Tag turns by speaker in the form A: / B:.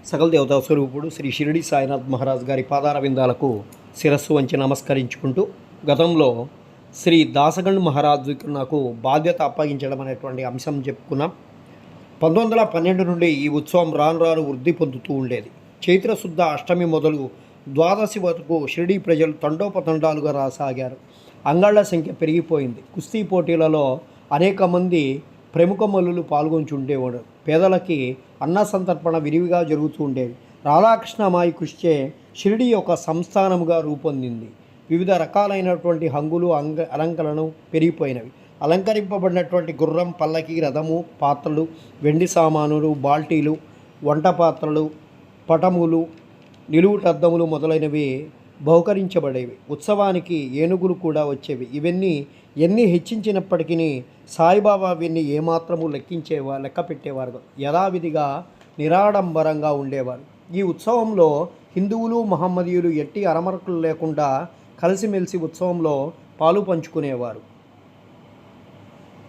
A: సకల దేవతా స్వరూపుడు శ్రీ షిరిడి సాయినాథ్ మహారాజ్ గారి పాదార విందాలకు శిరస్సు వంచి నమస్కరించుకుంటూ, గతంలో శ్రీ దాసగండ్ మహారాజుకి నాకు బాధ్యత అప్పగించడం అనేటువంటి అంశం చెప్పుకున్నాం. 1912 నుండి ఈ ఉత్సవం రాను రాను వృద్ధి పొందుతూ ఉండేది. చైత్రశుద్ధ అష్టమి మొదలు ద్వాదశి వరకు షిరిడి ప్రజలు తండోపతండాలుగా రాసాగారు. అంగాళ్ల సంఖ్య పెరిగిపోయింది. కుస్తీ పోటీలలో అనేక మంది ప్రముఖ మల్లులు పాల్గొంచుండేవాడు. పేదలకి అన్న సంతర్పణ విరివిగా జరుగుతూ ఉండేవి. రాధాకృష్ణమాయి కృషిచే షిరిడి ఒక సంస్థానముగా రూపొందింది. వివిధ రకాలైనటువంటి హంగులు అలంకరణలు పెరిగిపోయినవి. అలంకరింపబడినటువంటి గుర్రం, పల్లకి, రథము, పాత్రలు, వెండి సామానులు, బాల్టీలు, వంట పాత్రలు, పటములు, నిలువుటద్దములు మొదలైనవి బహుకరించబడేవి. ఉత్సవానికి ఏనుగులు కూడా వచ్చేవి. ఇవన్నీ ఎన్ని హెచ్చించినప్పటికీ సాయిబాబా వీరిని ఏమాత్రము లెక్క పెట్టేవారు. యథావిధిగా నిరాడంబరంగా ఉండేవారు. ఈ ఉత్సవంలో హిందువులు, మహమ్మదీయులు ఎట్టి అరమరకులు లేకుండా కలిసిమెలిసి ఉత్సవంలో పాలు పంచుకునేవారు.